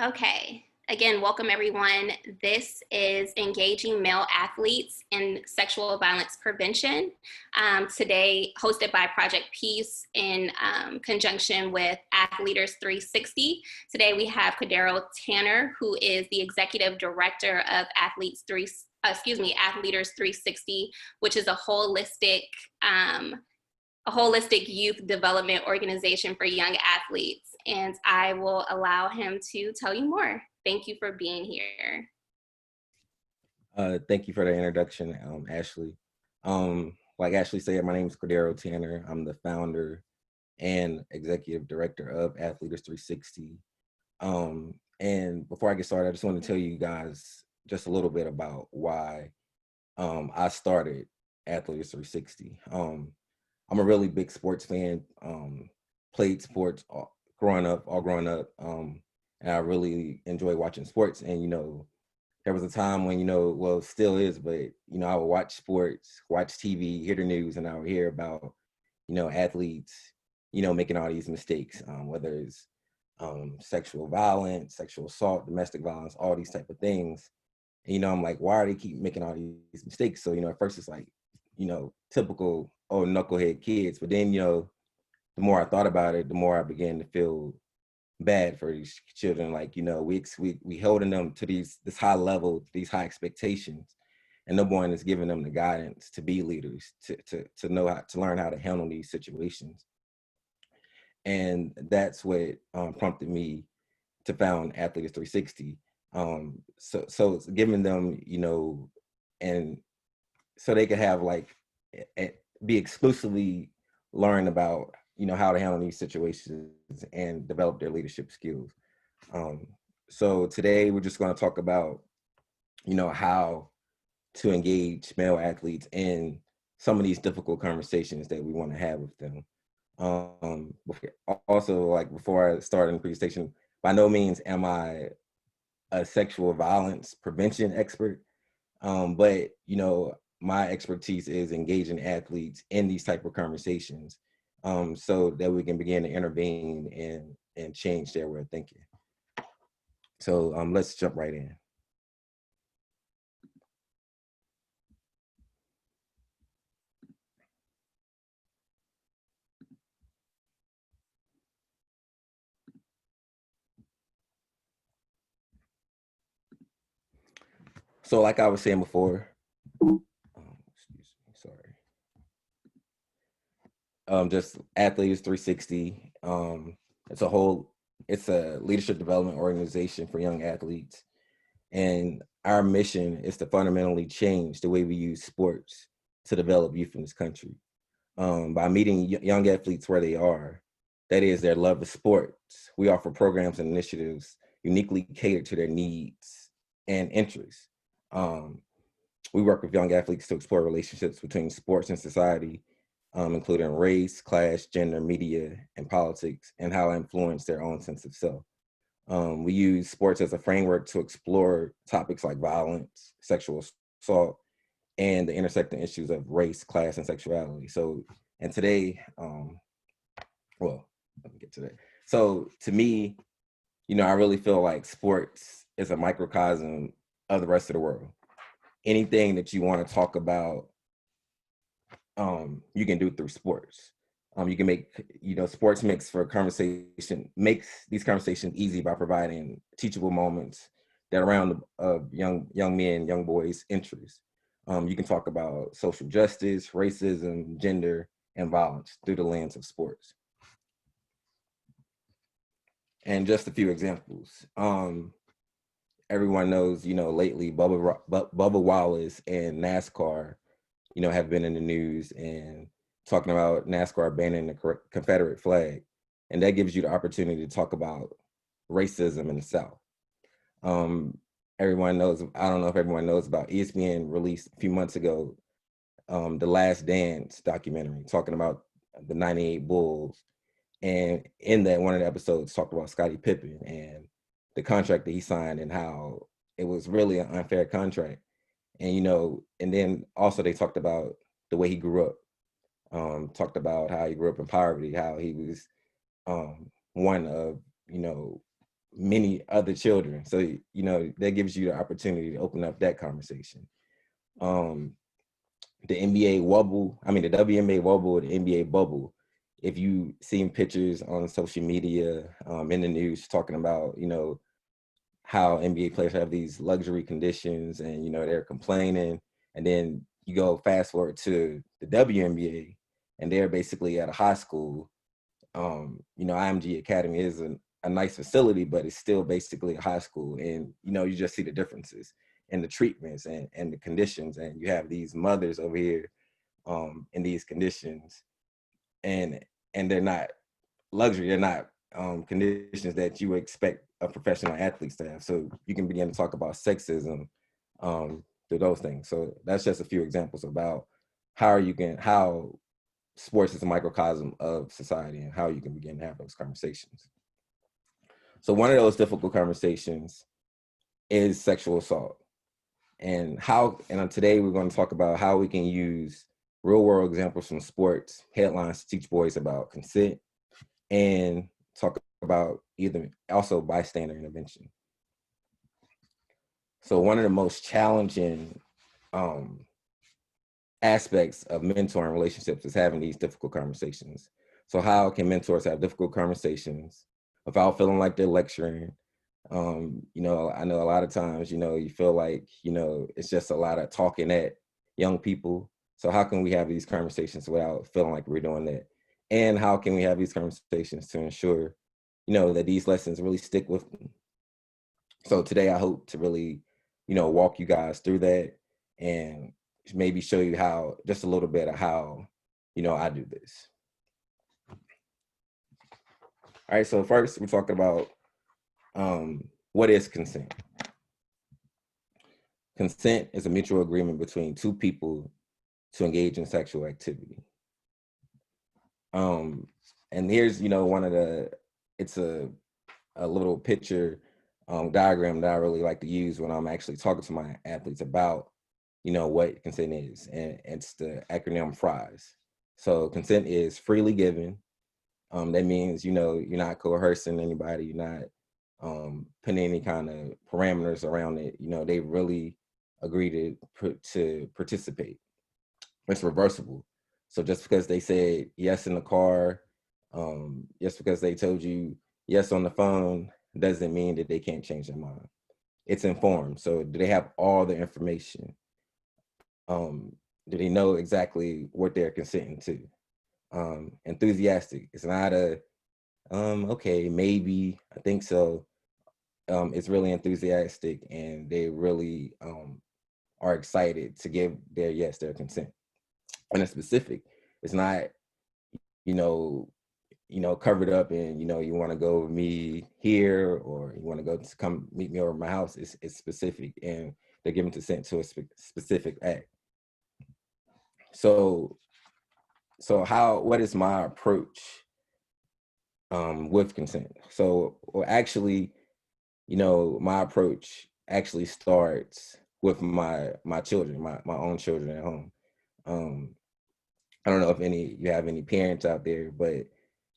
Okay. Again, welcome everyone. This is Engaging Male Athletes in Sexual Violence Prevention. Today, hosted by Project Peace in conjunction with Athleaders 360. Today, we have Cordero Tanner, who is the Executive Director of Athleaders 360, which is a holistic youth development organization for young athletes. And I will allow him to tell you more. Thank you for being here. Thank you for the introduction, Ashley. Like Ashley said, my name is Cordero Tanner. I'm the founder and executive director of Athleaders 360. And before I get started, I just want to tell you guys just a little bit about why I started Athleaders 360. I'm a really big sports fan. Played sports all growing up, and I really enjoy watching sports. And there was a time when well, it still is, but I would watch sports, watch TV, hear the news, and I would hear about athletes making all these mistakes, whether it's sexual violence, sexual assault, domestic violence, all these type of things. And I'm like, why are they keep making all these mistakes? So at first it's like typical knucklehead kids, but then the more I thought about it, the more I began to feel bad for these children. Like we holding them to this high level, these high expectations, and no one is giving them the guidance to be leaders, to know how to learn how to handle these situations. And that's what prompted me to found Athleaders 360. So it's giving them and so they could have be exclusively learn about how to handle these situations and develop their leadership skills. So today we're just going to talk about how to engage male athletes in some of these difficult conversations that we want to have with them. Also, before I start in the presentation, by no means am I a sexual violence prevention expert, but my expertise is engaging athletes in these type of conversations, so that we can begin to intervene and change their way of thinking. So let's jump right in. So like I was saying before, excuse me, sorry. Just Athleaders 360. It's a leadership development organization for young athletes. And our mission is to fundamentally change the way we use sports to develop youth in this country. By meeting young athletes where they are, that is their love of sports, we offer programs and initiatives uniquely catered to their needs and interests. We work with young athletes to explore relationships between sports and society, including race, class, gender, media, and politics, and how it influence their own sense of self. We use sports as a framework to explore topics like violence, sexual assault, and the intersecting issues of race, class, and sexuality. So, and today, well, let me get to that. So to me, I really feel like sports is a microcosm of the rest of the world. Anything that you want to talk about, you can do through sports. You can make, sports makes these conversations easy by providing teachable moments that are around young men, young boys' interests. You can talk about social justice, racism, gender, and violence through the lens of sports. And just a few examples. Everyone knows, lately Bubba Wallace and NASCAR, have been in the news and talking about NASCAR banning the Confederate flag. And that gives you the opportunity to talk about racism in the South. Everyone knows, I don't know if everyone knows about ESPN released a few months ago, The Last Dance documentary talking about the 98 Bulls. And in that, one of the episodes talked about Scottie Pippen and the contract that he signed and how it was really an unfair contract. And, and then also they talked about the way he grew up, talked about how he grew up in poverty, how he was one of, many other children. So, you know, that gives you the opportunity to open up that conversation. The NBA wobble, I mean, the WNBA wobble, the NBA bubble. If you seen pictures on social media, in the news talking about, you know, how NBA players have these luxury conditions and, you know, they're complaining. And then you go fast forward to the WNBA and they're basically at a high school. You know, IMG Academy is a nice facility, but it's still basically a high school. And, you know, you just see the differences in the treatments and the conditions. And you have these mothers over here in these conditions, and they're not luxury, they're not conditions that you would expect a professional athletes to have. So you can begin to talk about sexism through those things. So that's just a few examples about how sports is a microcosm of society and how you can begin to have those conversations. So one of those difficult conversations is sexual assault. And today we're going to talk about how we can use real world examples from sports headlines to teach boys about consent and talk about either also bystander intervention. So one of the most challenging aspects of mentoring relationships is having these difficult conversations. So how can mentors have difficult conversations without feeling like they're lecturing? You know, I know a lot of times, you know, you feel like, you know, it's just a lot of talking at young people. So how can we have these conversations without feeling like we're doing that? And how can we have these conversations to ensure, you know, that these lessons really stick with them? So today I hope to really, you know, walk you guys through that and maybe show you how, just a little bit of how, you know, I do this. All right, so first we're talking about what is consent? Consent is a mutual agreement between two people to engage in sexual activity. And here's, you know, it's a little picture diagram that I really like to use when I'm actually talking to my athletes about, you know, what consent is. And it's the acronym FRIES. So consent is freely given. That means, you know, you're not coercing anybody, you're not putting any kind of parameters around it. You know, they really agree to participate. It's reversible. So just because they said yes in the car, just because they told you yes on the phone, doesn't mean that they can't change their mind. It's informed. So do they have all the information? Do they know exactly what they're consenting to? Enthusiastic. It's not a okay, maybe, I think so. It's really enthusiastic and they really are excited to give their consent. And it's specific. It's not, you know, covered up and, you know, you want to go with me here or you want to go to come meet me over at my house. It's specific and they're giving consent to a specific act. So what is my approach with consent? So, well, actually, you know, my approach actually starts with my children, my own children at home. I don't know if you have any parents out there, but,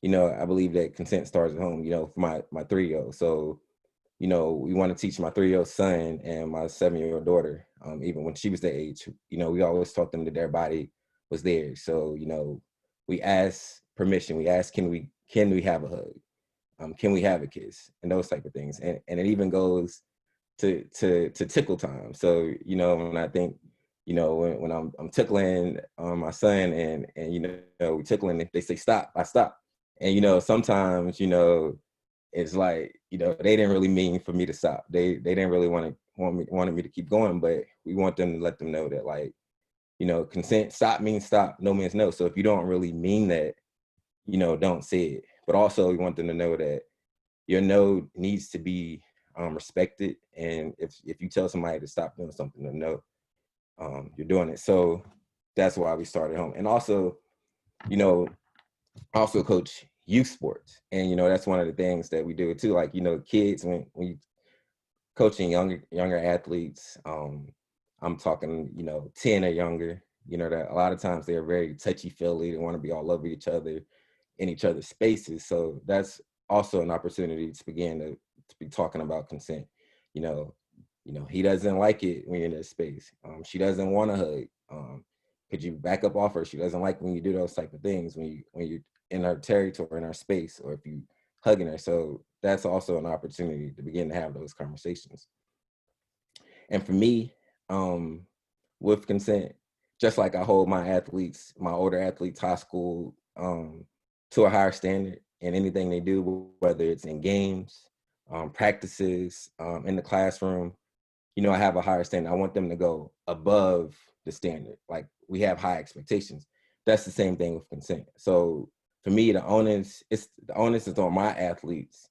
you know, I believe that consent starts at home, you know, for my 3-year-old. So, you know, we want to teach my 3-year-old son and my 7-year-old daughter, even when she was their age, you know, we always taught them that their body was theirs. So, you know, we ask permission. We ask, can we have a hug? Can we have a kiss? And those type of things. And it even goes to tickle time. So, you know, when I think, you know, when I'm tickling my son and you know, we tickling, if they say stop, I stop. And, you know, sometimes, you know, it's like, you know, they didn't really mean for me to stop. They didn't really wanted me to keep going, but we want them to let them know that, like, you know, consent, stop means stop, no means no. So if you don't really mean that, you know, don't say it. But also we want them to know that your no needs to be respected. And if you tell somebody to stop doing something, to no, you're doing it. So that's why we started home. And also, you know, also coach youth sports. And, you know, that's one of the things that we do too. Like, you know, kids, when you coaching younger athletes, I'm talking, you know, 10 or younger, you know, that a lot of times they're very touchy-feely. They want to be all over each other in each other's spaces. So that's also an opportunity to begin to be talking about consent. You know, he doesn't like it when you're in that space. She doesn't want to hug. Could you back up off her? She doesn't like when you do those type of things when you're in her territory, in her space, or if you hugging her. So that's also an opportunity to begin to have those conversations. And for me, with consent, just like I hold my athletes, my older athletes, high school, to a higher standard in anything they do, whether it's in games, practices, in the classroom, I have a higher standard. I want them to go above the standard. Like, we have high expectations. That's the same thing with consent. So for me, the onus is on my athletes,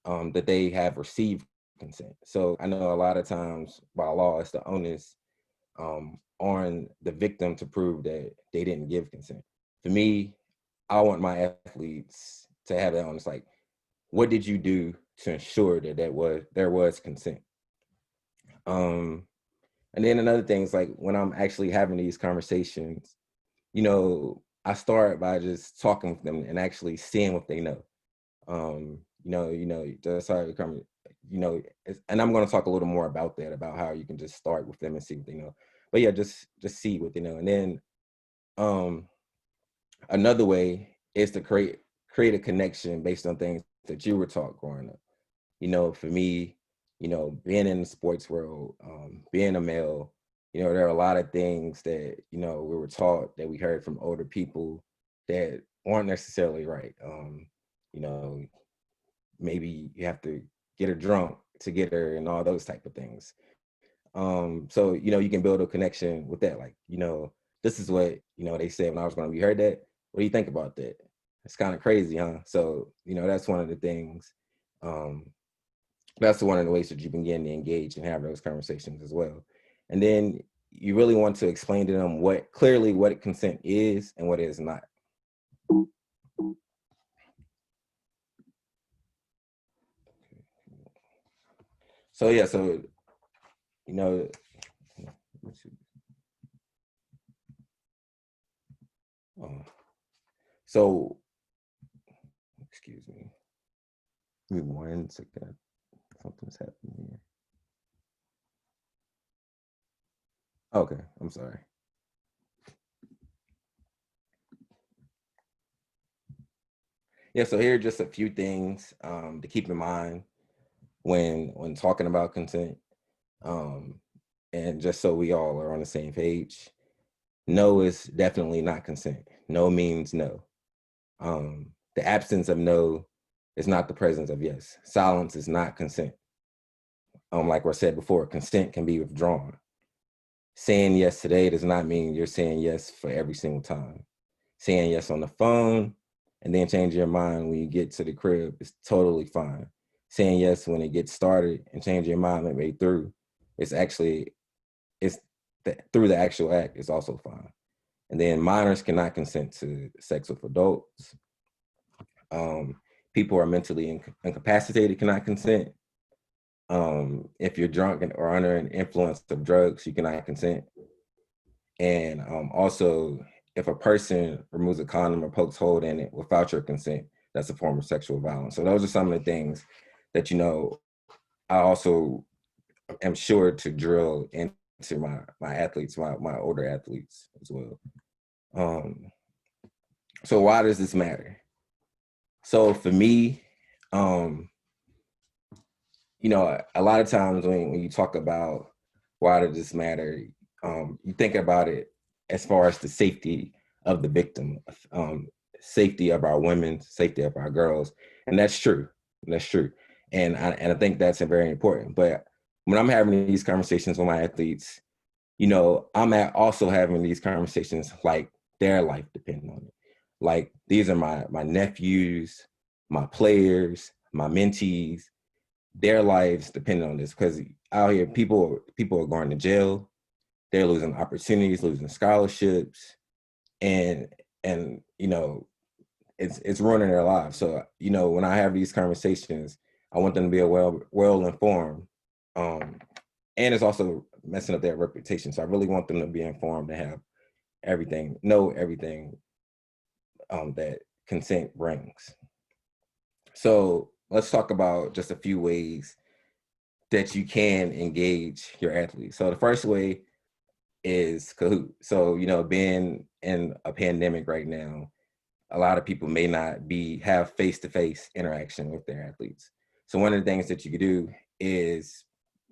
that they have received consent. So I know a lot of times by law, it's the onus on the victim to prove that they didn't give consent. For me, I want my athletes to have that onus. Like, what did you do to ensure that there was consent? And then another thing is, like, when I'm actually having these conversations, I start by just talking with them and actually seeing what they know. Just how it come, and I'm going to talk a little more about that, about how you can just start with them and see what they know. But yeah, just see what they know. And then another way is to create a connection based on things that you were taught growing up. For me, being in the sports world, being a male, there are a lot of things that, we were taught, that we heard from older people that weren't necessarily right. Maybe you have to get her drunk to get her, and all those type of things. So, you can build a connection with that. Like, this is what, they said when I was growing up. You heard that? What do you think about that? It's kind of crazy, huh? So, that's one of the things. That's one of the ways that you begin to engage and have those conversations as well. And then you really want to explain to them what consent is and what it is not. So yeah, so so excuse me. Give me 1 second. Something's happening here. Okay, I'm sorry. Yeah, so here are just a few things to keep in mind when talking about consent, and just so we all are on the same page. No is definitely not consent. No means no. The absence of no is not the presence of yes. Silence is not consent. Like I said before, consent can be withdrawn. Saying yes today does not mean you're saying yes for every single time. Saying yes on the phone and then changing your mind when you get to the crib is totally fine. Saying yes when it gets started and changing your mind midway through, through the actual act is also fine. And then minors cannot consent to sex with adults. People who are mentally incapacitated cannot consent. If you're drunk or under an influence of drugs, you cannot consent. And also, if a person removes a condom or pokes hole in it without your consent, that's a form of sexual violence. So those are some of the things that, I also am sure to drill into my athletes, my older athletes as well. So why does this matter? So for me, a lot of times when you talk about why does this matter, you think about it as far as the safety of the victim, safety of our women, safety of our girls, and that's true. That's true, and I think that's very important. But when I'm having these conversations with my athletes, I'm also having these conversations like their life depends on it. Like, these are my nephews, my players, my mentees. Their lives depend on this, because out here people are going to jail, they're losing opportunities, losing scholarships, and it's ruining their lives. So when I have these conversations, I want them to be well informed, and it's also messing up their reputation. So I really want them to be informed and know everything that consent brings. So let's talk about just a few ways that you can engage your athletes. So the first way is Kahoot. So, being in a pandemic right now, a lot of people may not have face-to-face interaction with their athletes. So one of the things that you could do is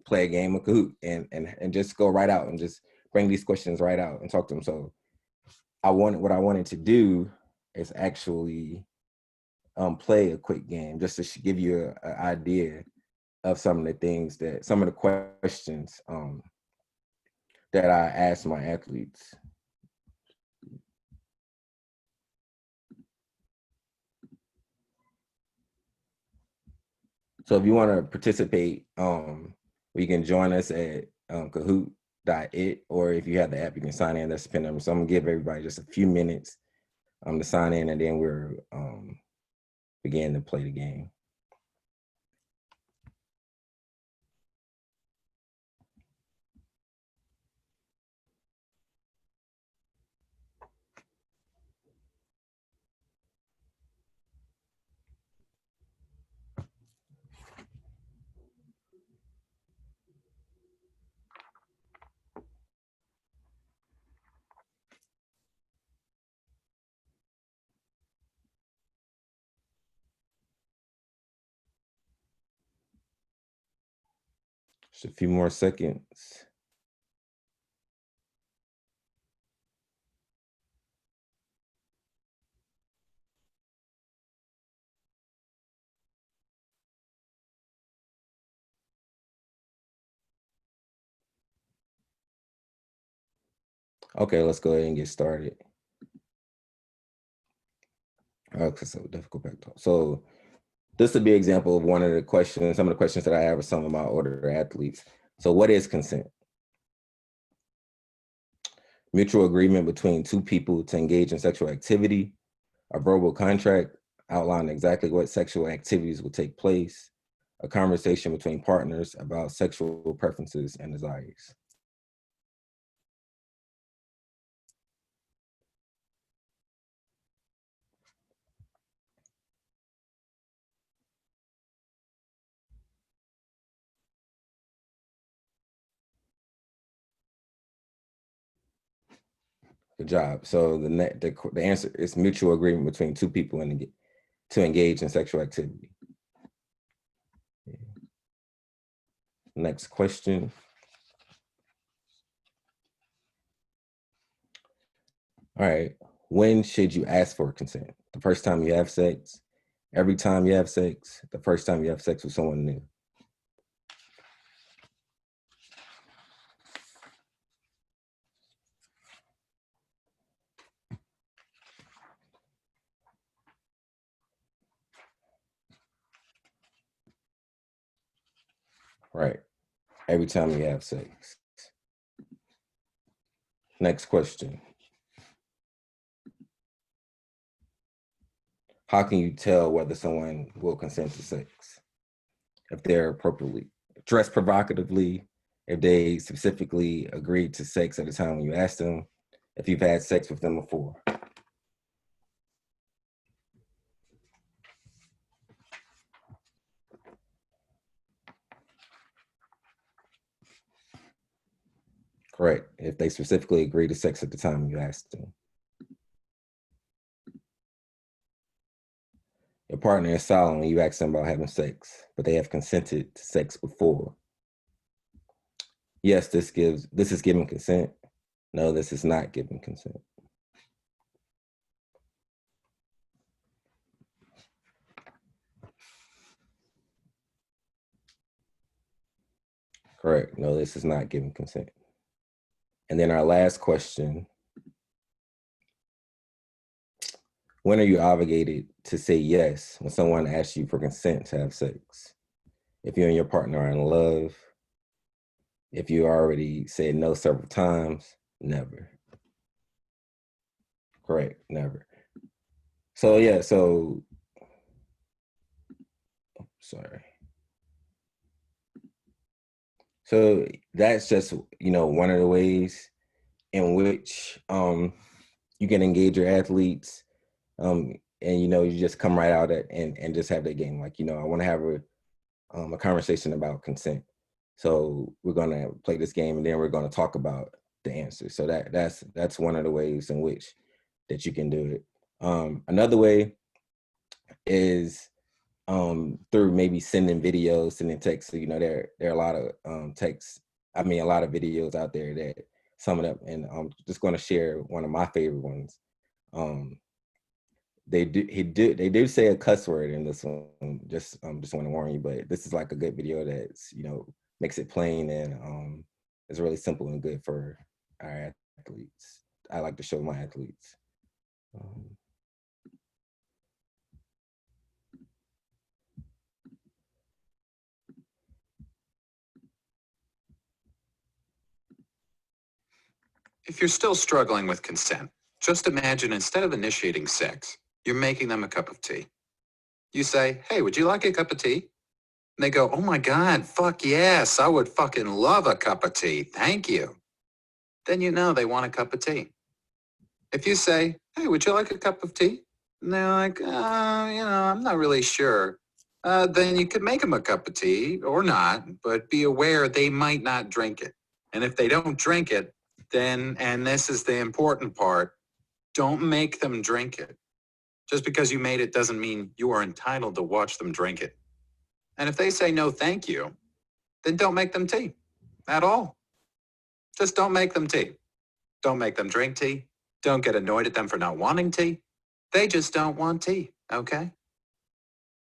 play a game of Kahoot and just go right out and just bring these questions right out and talk to them. So what I wanted to do is actually play a quick game just to give you an idea of some of the questions that I ask my athletes. So if you want to participate, you can join us at Kahoot.it, or if you have the app, you can sign in. That's the pin number. So I'm gonna give everybody just a few minutes to sign in, and then we're begin to play the game. Just a few more seconds. Okay, let's go ahead and get started. Okay, so difficult back talk. So this would be an example of some of the questions that I have with some of my older athletes. So what is consent? Mutual agreement between two people to engage in sexual activity, a verbal contract outlining exactly what sexual activities will take place, a conversation between partners about sexual preferences and desires. Good job. So the answer is mutual agreement between two people to engage in sexual activity. Next question. All right. When should you ask for consent? The first time you have sex, every time you have sex, the first time you have sex with someone new. Right. Every time you have sex. Next question. How can you tell whether someone will consent to sex? If they're appropriately dressed provocatively, if they specifically agreed to sex at the time when you asked them, if you've had sex with them before. Correct. If they specifically agreed to sex at the time you asked them. Your partner is silent when you ask them about having sex, but they have consented to sex before. Yes, this is giving consent. No, this is not giving consent. Correct. No, this is not giving consent. And then our last question. When are you obligated to say yes when someone asks you for consent to have sex? If you and your partner are in love, if you already said no several times, never. Correct, never. So yeah, sorry. So that's just, one of the ways in which you can engage your athletes. and you just come right out and just have that game. Like, I want to have a conversation about consent. So we're gonna play this game, and then we're gonna talk about the answer. So that's one of the ways in which that you can do it. Another way is through maybe sending videos, sending texts. So, there are a lot of texts. I mean, a lot of videos out there that sum it up, and I'm just going to share one of my favorite ones. They do say a cuss word in this one. Just want to warn you, but this is like a good video that's makes it plain, and it's really simple and good for our athletes. I like to show my athletes. If you're still struggling with consent, just imagine instead of initiating sex, you're making them a cup of tea. You say, "Hey, would you like a cup of tea?" And they go, "Oh my God, fuck yes, I would fucking love a cup of tea. Thank you." Then you know they want a cup of tea. If you say, "Hey, would you like a cup of tea?" And they're like, I'm not really sure. Then you could make them a cup of tea or not, but be aware they might not drink it. And if they don't drink it, then, and this is the important part, don't make them drink it. Just because you made it doesn't mean you are entitled to watch them drink it. And if they say no, thank you, then don't make them tea at all. Just don't make them tea. Don't make them drink tea. Don't get annoyed at them for not wanting tea. They just don't want tea, okay?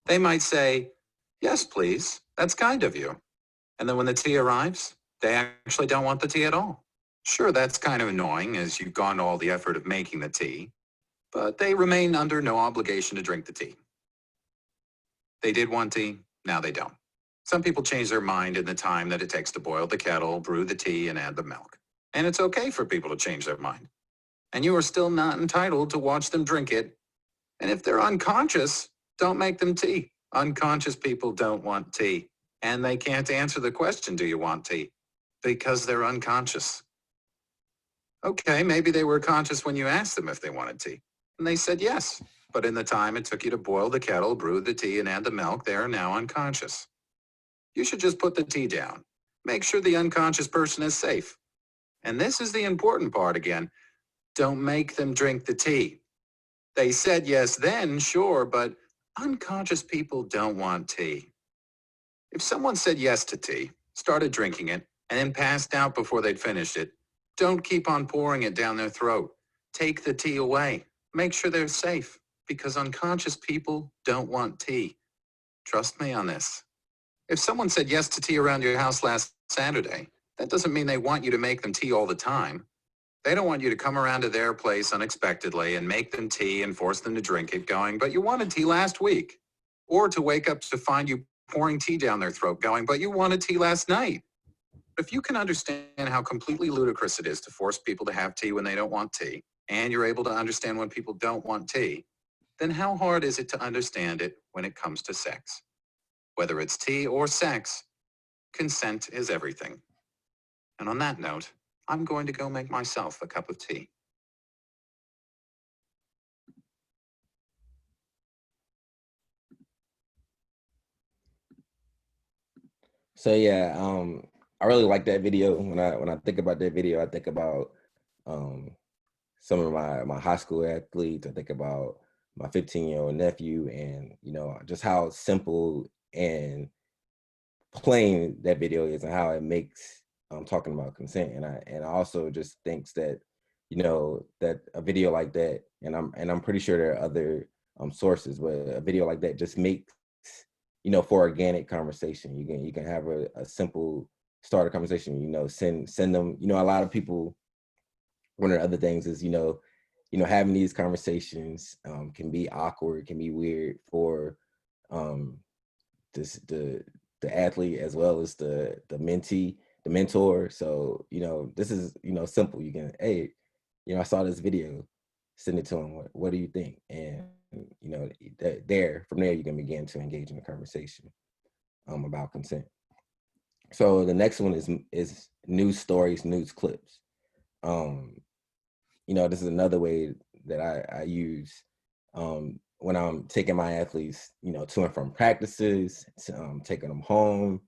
They might say, "Yes, please. That's kind of you." And then when the tea arrives, they actually don't want the tea at all. Sure, that's kind of annoying as you've gone to all the effort of making the tea, but they remain under no obligation to drink the tea. They did want tea, now they don't. Some people change their mind in the time that it takes to boil the kettle, brew the tea, and add the milk. And it's okay for people to change their mind. And you are still not entitled to watch them drink it. And if they're unconscious, don't make them tea. Unconscious people don't want tea. And they can't answer the question, "Do you want tea?" Because they're unconscious. Okay, maybe they were conscious when you asked them if they wanted tea. And they said yes. But in the time it took you to boil the kettle, brew the tea, and add the milk, they are now unconscious. You should just put the tea down. Make sure the unconscious person is safe. And this is the important part again. Don't make them drink the tea. They said yes then, sure, but unconscious people don't want tea. If someone said yes to tea, started drinking it, and then passed out before they'd finished it, don't keep on pouring it down their throat. Take the tea away. Make sure they're safe, because unconscious people don't want tea. Trust me on this. If someone said yes to tea around your house last Saturday, that doesn't mean they want you to make them tea all the time. They don't want you to come around to their place unexpectedly and make them tea and force them to drink it going, "But you wanted tea last week." Or to wake up to find you pouring tea down their throat going, "But you wanted tea last night." If you can understand how completely ludicrous it is to force people to have tea when they don't want tea, and you're able to understand when people don't want tea, then how hard is it to understand it when it comes to sex? Whether it's tea or sex, consent is everything. And on that note, I'm going to go make myself a cup of tea. So yeah, I really like that video. When I think about that video, I think about um, some of my high school athletes. I think about my 15-year-old nephew, and just how simple and plain that video is, and how it makes talking about consent. And I also just thinks that that a video like that, and I'm pretty sure there are other sources, but a video like that just makes for organic conversation. You can have a simple start a conversation. Send them. A lot of people. One of the other things is having these conversations can be awkward, can be weird for um, this the athlete as well as the mentee, the mentor. So this is simple. You can, hey, I saw this video, send it to them. What do you think? And from there you can begin to engage in a conversation about consent. So the next one is news stories, news clips. This is another way that I use when I'm taking my athletes, to and from practices, taking them home,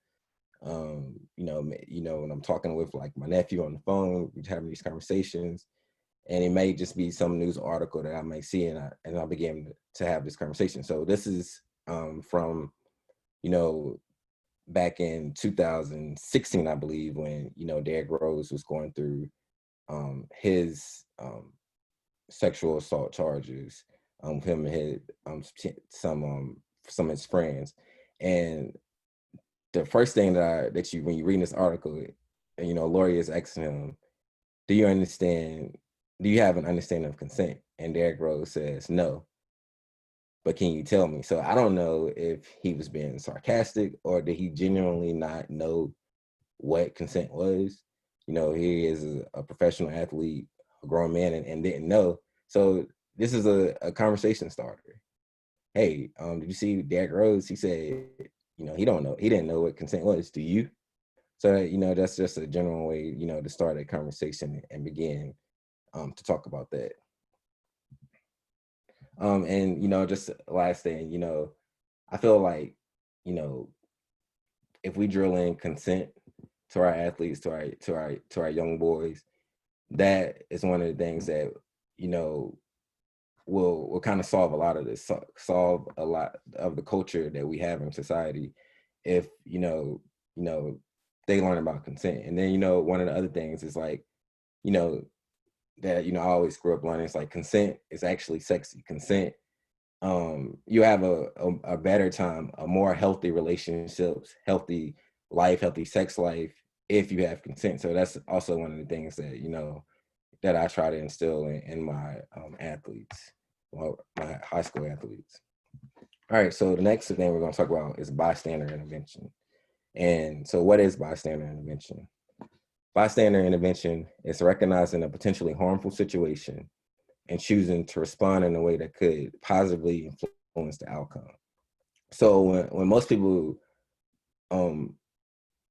when I'm talking with like my nephew on the phone, we're having these conversations, and it may just be some news article that I may see, and I begin to have this conversation. So this is from, back in 2016, I believe, when, Derrick Rose was going through his sexual assault charges, him and his, some of his friends. And the first thing that you, when you read this article, and, Lori is asking him, do you have an understanding of consent? And Derrick Rose says, no, but can you tell me? So I don't know if he was being sarcastic or did he genuinely not know what consent was. He is a professional athlete, a grown man, and didn't know. So this is a conversation starter. Hey, did you see Derrick Rose? He said, he don't know. He didn't know what consent was. Do you? So, that's just a general way, to start a conversation and begin to talk about that. And, just last thing, I feel like, if we drill in consent to our athletes, to our young boys, that is one of the things that, will kind of solve a lot of this, solve a lot of the culture that we have in society. If, they learn about consent. And then, one of the other things is like, that, I always grew up learning, it's like consent is actually sexy. Consent, you have a better time, a more healthy relationships, healthy life, healthy sex life, if you have consent. So that's also one of the things that, that I try to instill in my athletes, well, my high school athletes. All right, so the next thing we're going to talk about is bystander intervention. And so what is bystander intervention? Bystander intervention is recognizing a potentially harmful situation and choosing to respond in a way that could positively influence the outcome. So when most people, when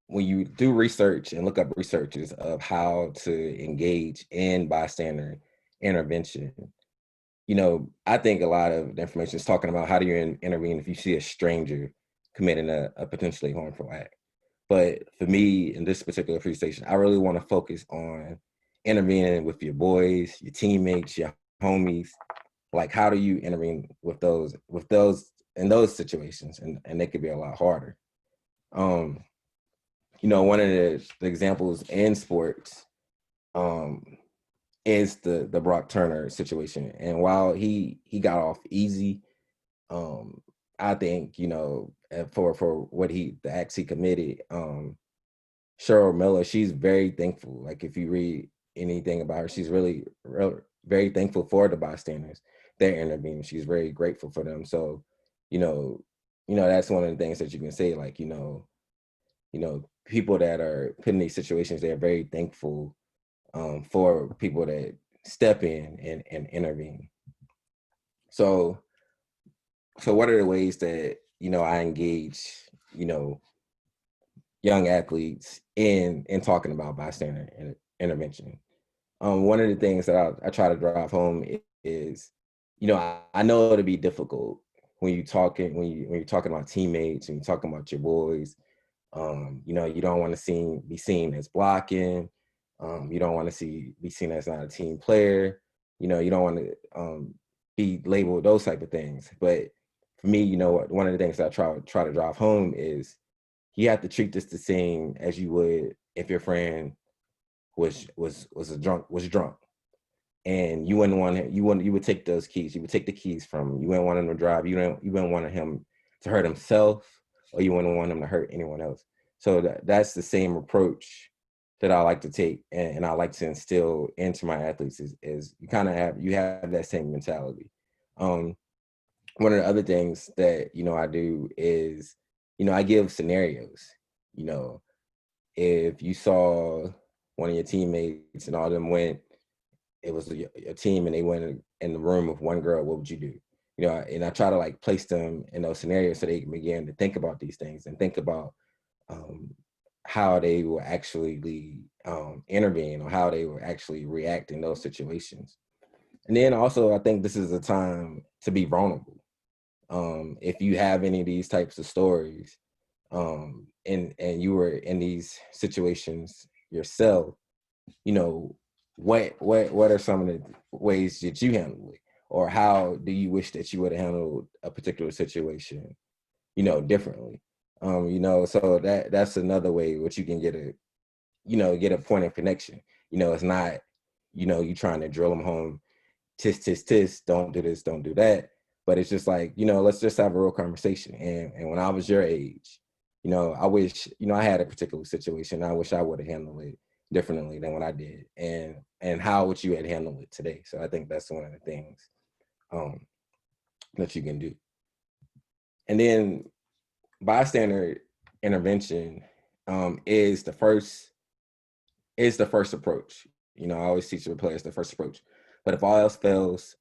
you do research and look up researches of how to engage in bystander intervention, I think a lot of the information is talking about how do you intervene if you see a stranger committing a potentially harmful act. But for me, in this particular presentation, I really want to focus on intervening with your boys, your teammates, your homies. Like, how do you intervene with those in those situations? And they could be a lot harder. One of the examples in sports is the Brock Turner situation. And while he got off easy, I think, for what the acts he committed, Cheryl Miller, she's very thankful. Like, if you read anything about her, she's really very thankful for the bystanders that intervened. She's very grateful for them. So, that's one of the things that you can say, like, people that are put in these situations, they're very thankful for people that step in and intervene. So what are the ways that, I engage, young athletes in talking about bystander intervention? One of the things that I try to drive home is, I know it'll be difficult when you're talking about teammates and you're talking about your boys. You don't want to be seen as blocking. You don't want to be seen as not a team player. You don't want to be labeled those type of things. But for me, one of the things that I try to drive home is you have to treat this the same as you would if your friend was drunk, and you would take those keys. You would take the keys from him. You wouldn't want him to drive. You wouldn't want him to hurt himself, or you wouldn't want him to hurt anyone else. So that's the same approach that I like to take, and I like to instill into my athletes is you kind of have that same mentality. One of the other things that I do is I give scenarios. If you saw one of your teammates and all of them went, it was a team and they went in the room with one girl, what would you do? And I try to like place them in those scenarios so they can begin to think about these things and think about how they will actually intervene or how they will actually react in those situations. And then also, I think this is a time to be vulnerable. If you have any of these types of stories, and you were in these situations yourself, you know, what are some of the ways that you handle it, or how do you wish that you would have handled a particular situation, differently? So that's another way which you can get a point of connection. It's not, you trying to drill them home, tis, don't do this, don't do that. But it's just like, let's just have a real conversation. And when I was your age, I wish, I had a particular situation. I wish I would have handled it differently than what I did. And how would you had handled it today? So I think that's one of the things that you can do. And then bystander intervention is the first approach. I always teach the players the first approach. But if all else fails,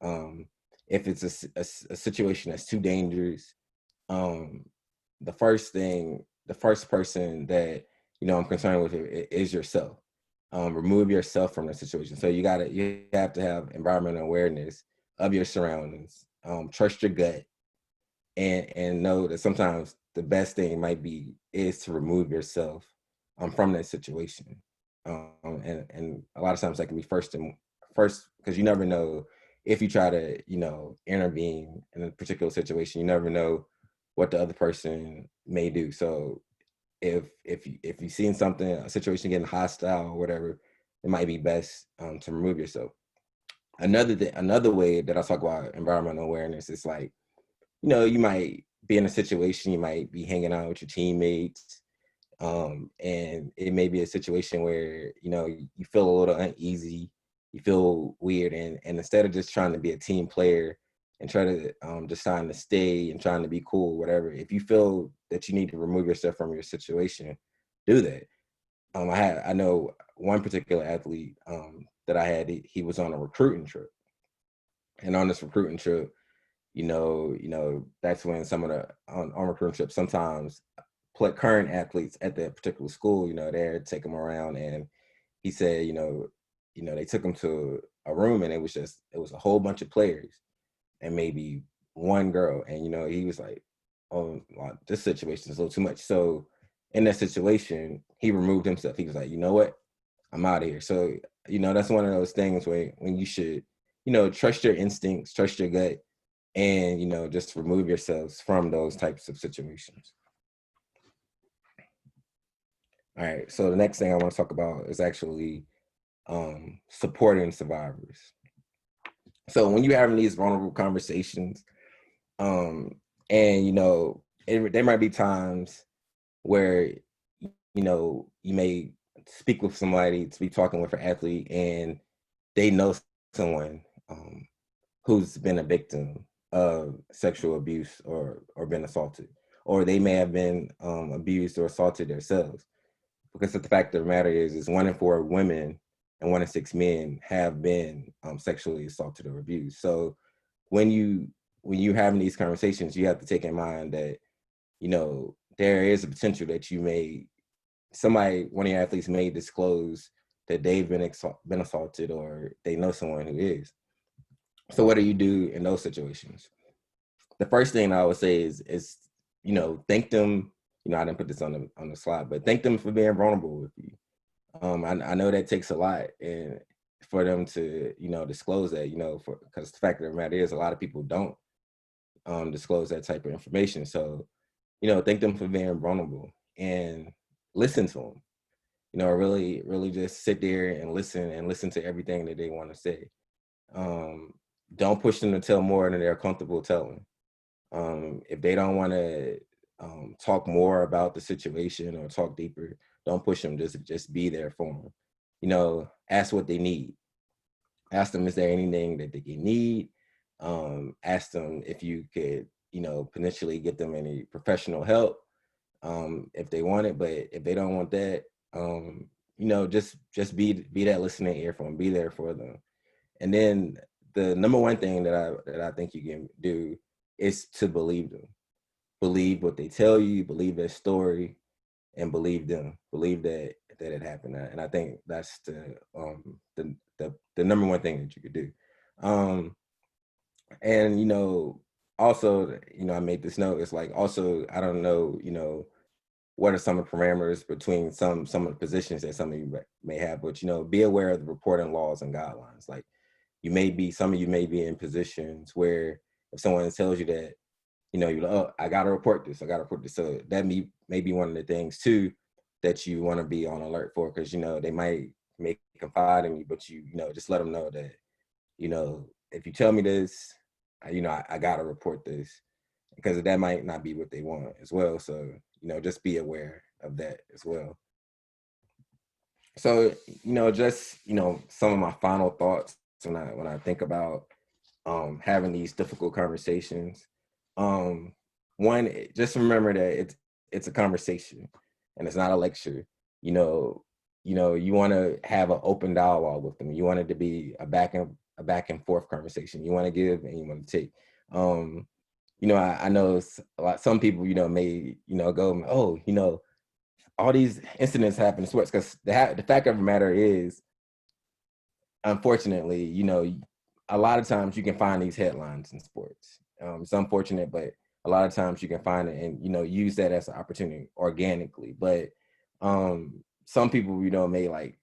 if it's a situation that's too dangerous, the first person that I'm concerned with is yourself. Remove yourself from the situation. So you have to have environmental awareness of your surroundings. Trust your gut, and know that sometimes the best thing is to remove yourself from that situation. And a lot of times that can be first, because you never know if you try to intervene in a particular situation. You never know what the other person may do. So if you've seen something, a situation getting hostile or whatever, it might be best to remove yourself. Another way that I talk about environmental awareness is like, you might be in a situation, you might be hanging out with your teammates, and it may be a situation where you feel a little uneasy, you feel weird, and instead of just trying to be a team player and try to just trying to stay and trying to be cool, whatever, if you feel that you need to remove yourself from your situation, do that. I know one particular athlete that I had. He was on a recruiting trip, and on this recruiting trip, that's when some of the on recruiting trips, sometimes current athletes at that particular school, they take them around, and he said, they took him to a room, and it was a whole bunch of players and maybe one girl, and he was like, oh, well, this situation is a little too much. So in that situation, he removed himself. He was like, you know what, I'm out of here. So that's one of those things where when you should trust your instincts, trust your gut, and just remove yourselves from those types of situations. All right, so the next thing I want to talk about is actually supporting survivors. So when you're having these vulnerable conversations, and there might be times where you may speak with somebody, to be talking with an athlete, and they know someone who's been a victim of sexual abuse or been assaulted, or they may have been abused or assaulted themselves. Because the fact of the matter is 1 in 4 women and 1 in 6 men have been sexually assaulted or abused. So when you're having these conversations, you have to take in mind that there is a potential that one of your athletes may disclose that they've been assaulted, or they know someone who is. So what do you do in those situations? The first thing I would say is thank them. I didn't put this on the slide, but thank them for being vulnerable with you. I know that takes a lot, and for them to disclose that, because the fact of the matter is a lot of people don't disclose that type of information. So thank them for being vulnerable and listen to them. Really, really just sit there and listen to everything that they want to say. Don't push them to tell more than they're comfortable telling. If they don't want to talk more about the situation or talk deeper, don't push them. Just be there for them. Ask what they need. Ask them, is there anything that they need? Ask them if you could, potentially get them any professional help if they want it. But if they don't want that, just be that listening ear for them. Be there for them. And then the number one thing that I think you can do is to believe them. Believe what they tell you, believe their story, and believe them. Believe that it happened. And I think that's the number one thing that you could do. And also, I made this note. It's like also, I don't know, what are some of the parameters between some of the positions that some of you may have, but be aware of the reporting laws and guidelines. Like some of you may be in positions where if someone tells you that, you're like, oh, I got to report this. So that may be one of the things too that you want to be on alert for, because they might confide in you, but just let them know that if you tell me this, I got to report this, because that might not be what they want as well. So just be aware of that as well. So just some of my final thoughts when I think about having these difficult conversations. One, just remember that it's a conversation and it's not a lecture. You want to have an open dialogue with them. You want it to be a back and forth conversation. You want to give and you want to take. I know some people may go, oh, all these incidents happen in sports, because the fact of the matter is, unfortunately, a lot of times you can find these headlines in sports. It's unfortunate, but a lot of times you can find it and use that as an opportunity organically. But some people may like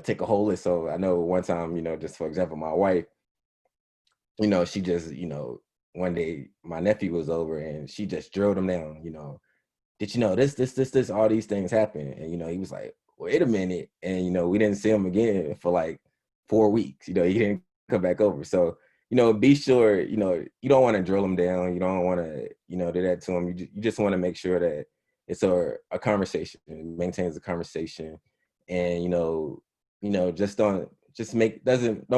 take a whole list. So I know one time, just for example, my wife, she just one day my nephew was over and she just drilled him down. Did you know this all these things happen? And he was like, wait a minute. And we didn't see him again for like 4 weeks. He didn't come back over. So be sure you don't want to drill him down. You don't want to do that to him. You just want to make sure that it's a conversation. It maintains a conversation. And don't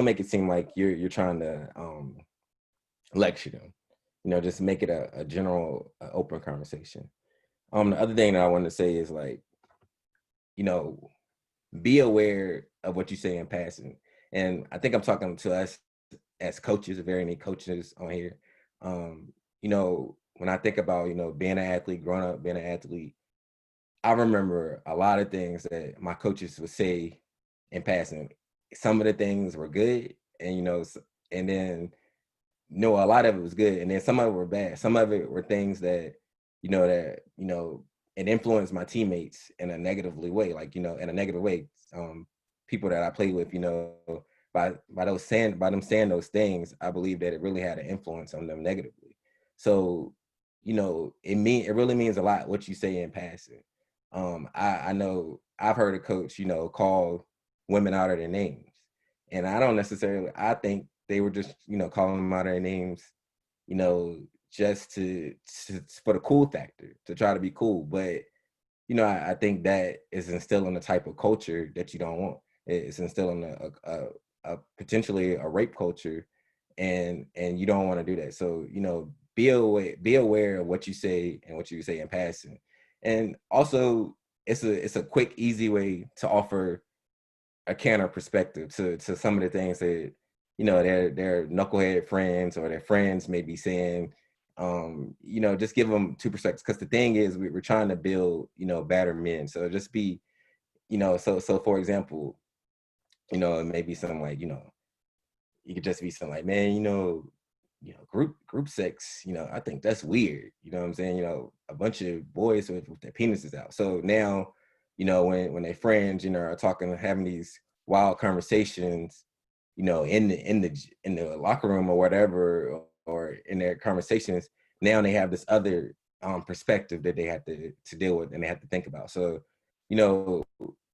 make it seem like you're trying to lecture them. Just make it a general open conversation. The other thing that I wanted to say is, like, be aware of what you say in passing. And I think I'm talking to us as coaches, very many coaches on here. When I think about, being an athlete, growing up, being an athlete, I remember a lot of things that my coaches would say in passing. Some of the things were good, and, and then, a lot of it was good. And then some of it were bad. Some of it were things that, it influenced my teammates in a negatively way, like, in a negative way. People that I played with, by them saying those things, I believe that it really had an influence on them negatively. So, it really means a lot what you say in passing. I know I've heard a coach, call women out of their names. And I think they were just, calling them out of their names, just to for the cool factor, to try to be cool. But I think that is instilling a type of culture that you don't want. It's instilling a potentially a rape culture, and you don't want to do that. So be aware of what you say and what you say in passing. And also, it's a quick, easy way to offer a counter perspective to some of the things that their knucklehead friends or their friends may be saying. Just give them two perspectives, because the thing is, we're trying to build better men. So just be so for example, it may be something like, you could just be something like, man, group sex, I think that's weird. You know what I'm saying? A bunch of boys with their penises out. So now, when their friends, are talking, having these wild conversations, in the locker room or whatever, or in their conversations, now they have this other perspective that they have to deal with and they have to think about. So,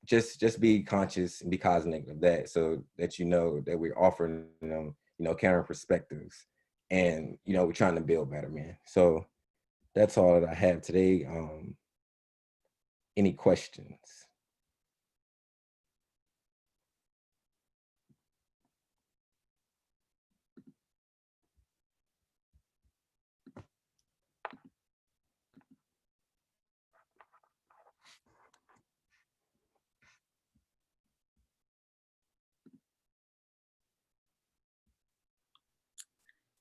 just be conscious and be cognizant of that, so that that we're offering them, counter perspectives, and we're trying to build better men. So that's all that I have today. Any questions?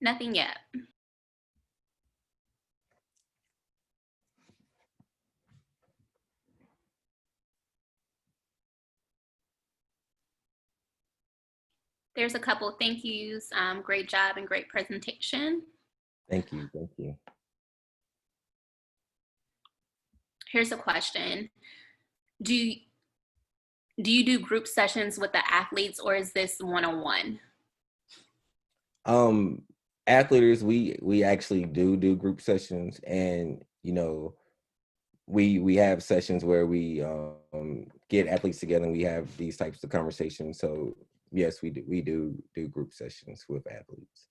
Nothing yet. There's a couple of thank yous. Great job and great presentation. Thank you. Thank you. Here's a question. Do you do group sessions with the athletes, or is this one-on-one? Athletes, we actually do group sessions, and we have sessions where we get athletes together and we have these types of conversations. So yes, we do group sessions with athletes.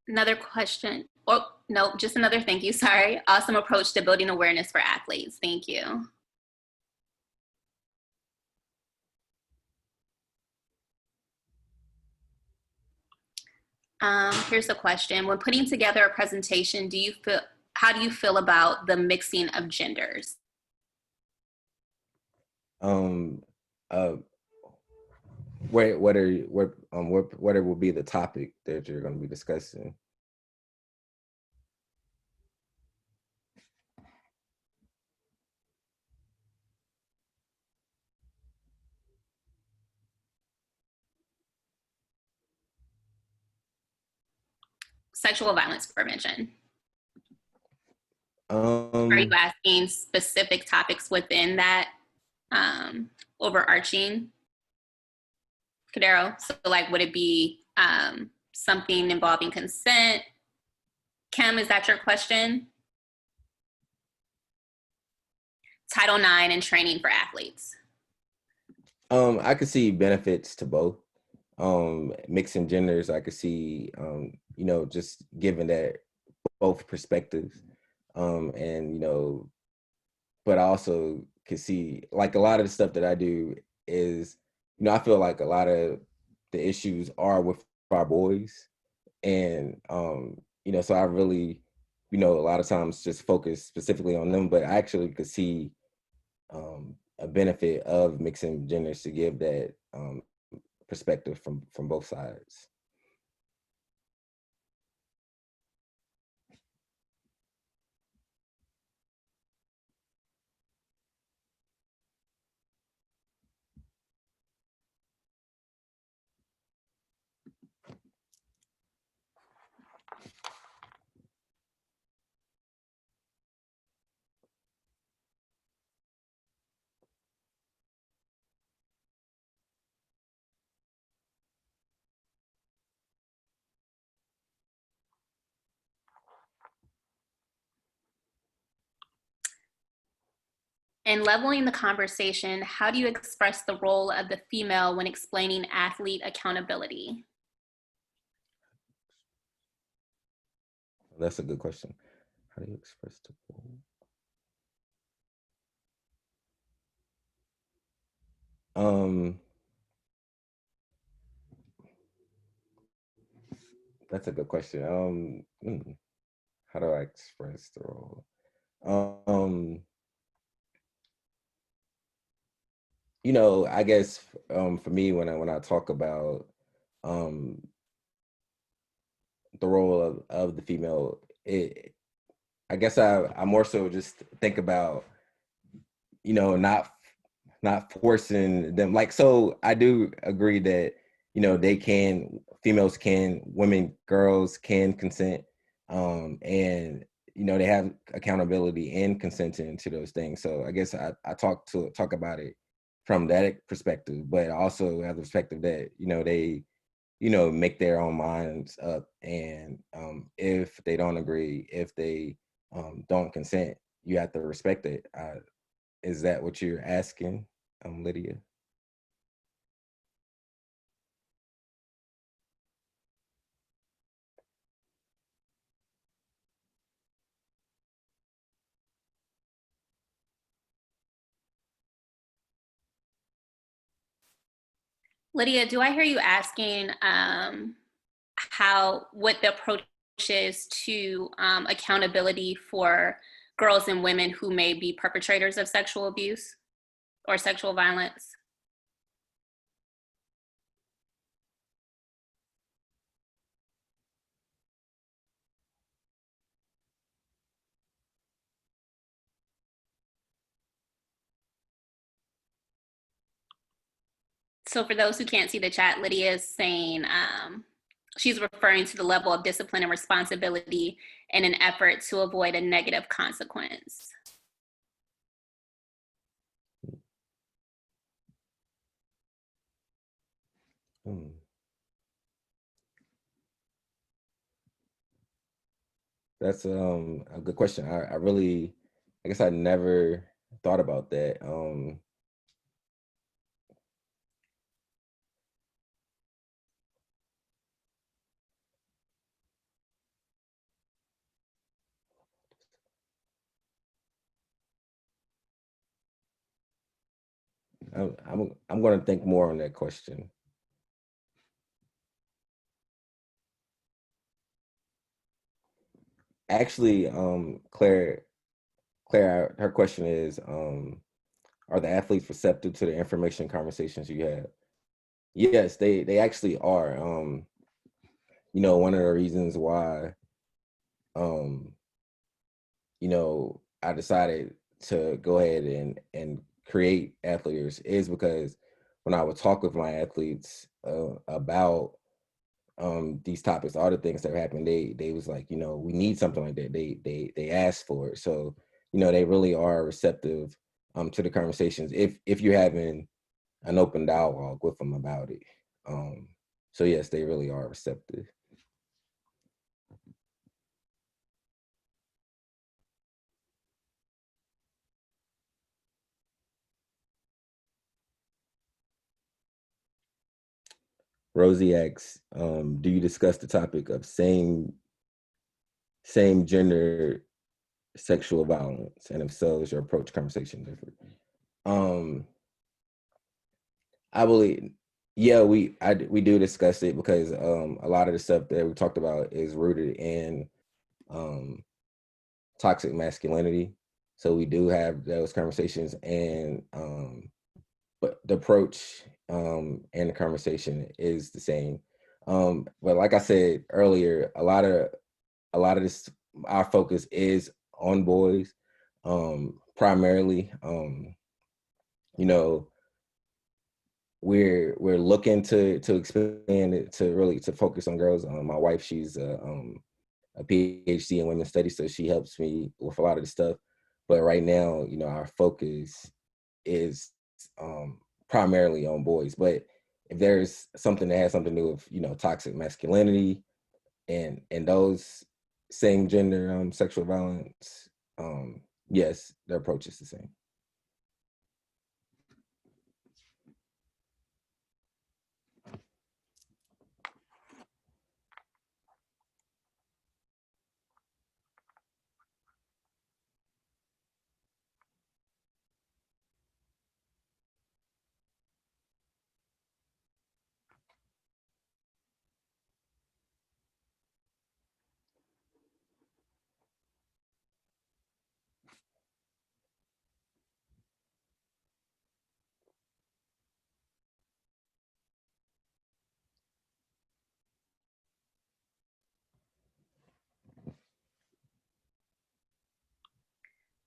Another question. Oh, no, just another thank you. Sorry. Awesome approach to building awareness for athletes. Thank you. Here's a question. When putting together a presentation, how do you feel about the mixing of genders? um uh what will be the topic that you're going to be discussing? Sexual violence prevention. Are you um asking specific topics within that overarching, Cadero? So like, would it be something involving consent? Kim, is that your question? Title IX and training for athletes. I could see benefits to both. Mixing genders, I could see just given that both perspectives. And but I also could see, like, a lot of the stuff that I do is, I feel like a lot of the issues are with our boys. And so I really, a lot of times just focus specifically on them, but I actually could see a benefit of mixing genders to give that perspective from both sides. In leveling the conversation, how do you express the role of the female when explaining athlete accountability? That's a good question. How do you express the role? That's a good question. How do I express the role? I guess for me, when I talk about um, the role of the female, I guess I more so just think about not forcing them. Like, so I do agree that females can, girls can consent, and they have accountability and consenting to those things. So I guess I talk about it from that perspective, but also have the perspective that they make their own minds up, and if they don't agree, if they don't consent, you have to respect it. Is that what you're asking, Lydia? Lydia, do I hear you asking what the approach is to accountability for girls and women who may be perpetrators of sexual abuse or sexual violence? So for those who can't see the chat, Lydia is saying she's referring to the level of discipline and responsibility in an effort to avoid a negative consequence. That's a good question. I really, I guess I never thought about that. I'm going to think more on that question. Actually, Claire, her question is, are the athletes receptive to the information conversations you have? Yes, they actually are. One of the reasons why, um, I decided to go ahead and create Athleaders is because when I would talk with my athletes about these topics, all the things that happened, they was like, we need something like that. They asked for it. So, they really are receptive to the conversations if you're having an open dialogue with them about it. So yes, they really are receptive. Rosie asks, do you discuss the topic of same gender sexual violence? And if so, is your approach conversation different? I believe, yeah, we do discuss it because a lot of the stuff that we talked about is rooted in toxic masculinity. So we do have those conversations, and but the approach and the conversation is the same. But like I said earlier, a lot of this, our focus is on boys, primarily. You know, we're looking to expand it to really to focus on girls. My wife, she's a PhD in women's studies, so she helps me with a lot of the stuff. But right now, our focus is primarily on boys. But if there's something that has something to do with toxic masculinity and those same gender sexual violence, yes, the approach is the same.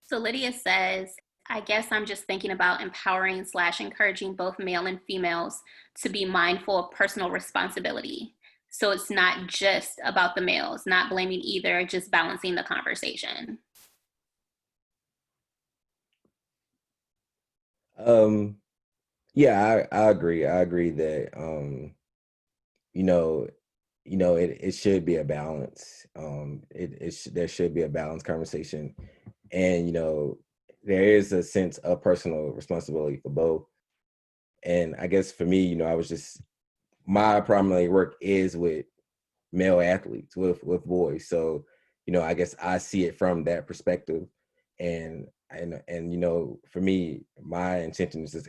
So Lydia says, I guess I'm just thinking about empowering / encouraging both male and females to be mindful of personal responsibility. So it's not just about the males, not blaming either, just balancing the conversation. Yeah, I agree. I agree that you know, it should be a balance. There should be a balanced conversation, and there is a sense of personal responsibility for both. And I guess for me, I was just my primary work is with male athletes, with boys. So, I guess I see it from that perspective, and for me, my intention is just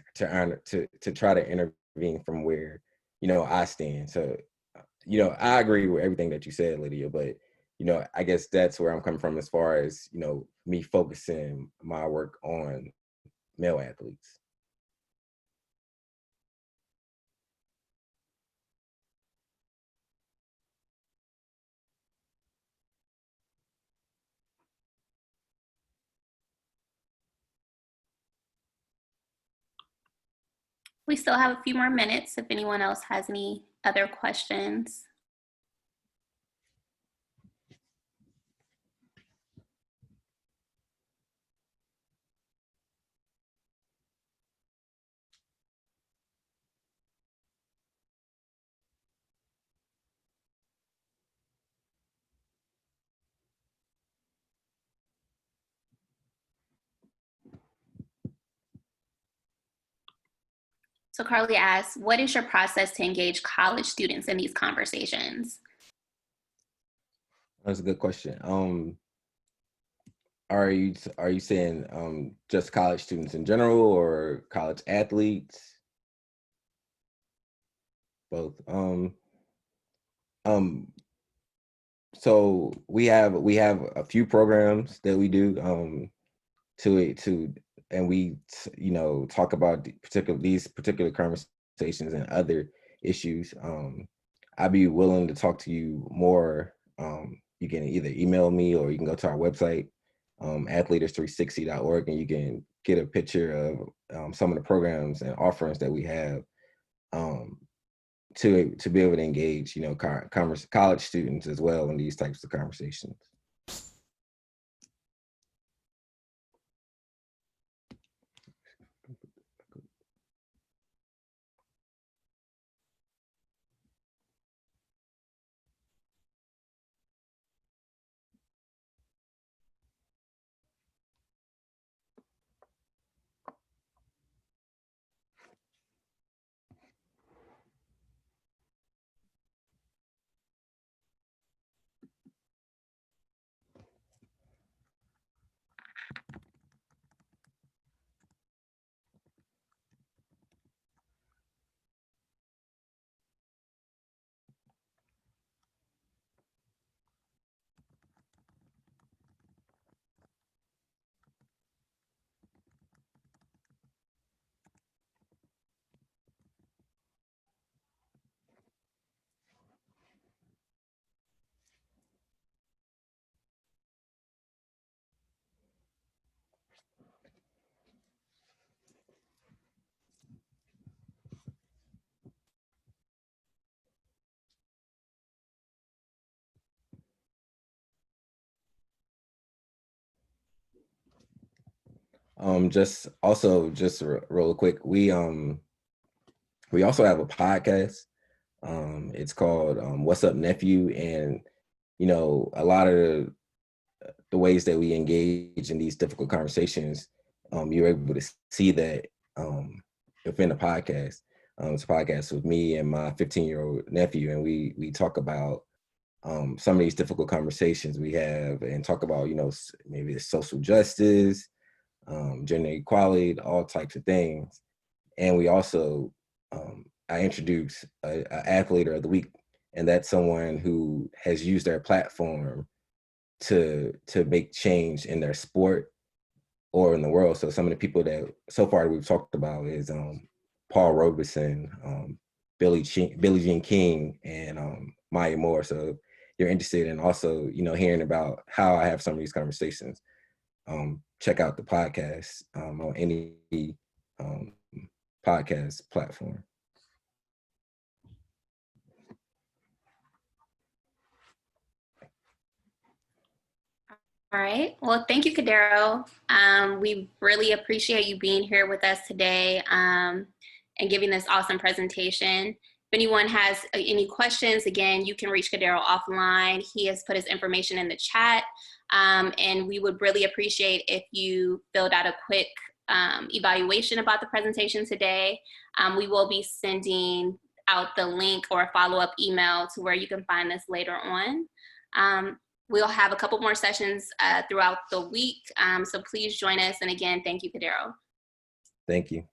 to try to intervene from where I stand. So, I agree with everything that you said, Lydia, but I guess that's where I'm coming from as far as me focusing my work on male athletes. We still have a few more minutes if anyone else has any other questions. So Carly asks, what is your process to engage college students in these conversations? That's a good question. Are you saying just college students in general or college athletes? Both. Um, so we have a few programs that we do and we talk about these particular conversations and other issues. I'd be willing to talk to you more. You can either email me or you can go to our website, athleaders360.org, and you can get a picture of some of the programs and offerings that we have to be able to engage, college students as well in these types of conversations. Just real quick, we also have a podcast. It's called What's Up Nephew, and a lot of the ways that we engage in these difficult conversations, you're able to see that within the podcast. It's a podcast with me and my 15-year-old nephew, and we talk about some of these difficult conversations we have, and talk about maybe it's social justice, gender equality, all types of things. And we also, I introduce a Athleader of the Week, and that's someone who has used their platform to make change in their sport or in the world. So some of the people that so far we've talked about is Paul Robeson, Billie Jean King, and Maya Moore. So if you're interested in also hearing about how I have some of these conversations, check out the podcast on any podcast platform. All right. Well, thank you, Kadero. We really appreciate you being here with us today and giving this awesome presentation. If anyone has any questions, again, you can reach Kadero offline. He has put his information in the chat. And we would really appreciate if you filled out a quick evaluation about the presentation today. We will be sending out the link or a follow-up email to where you can find this later on. We'll have a couple more sessions throughout the week, so please join us. And again, thank you, Kadero. Thank you.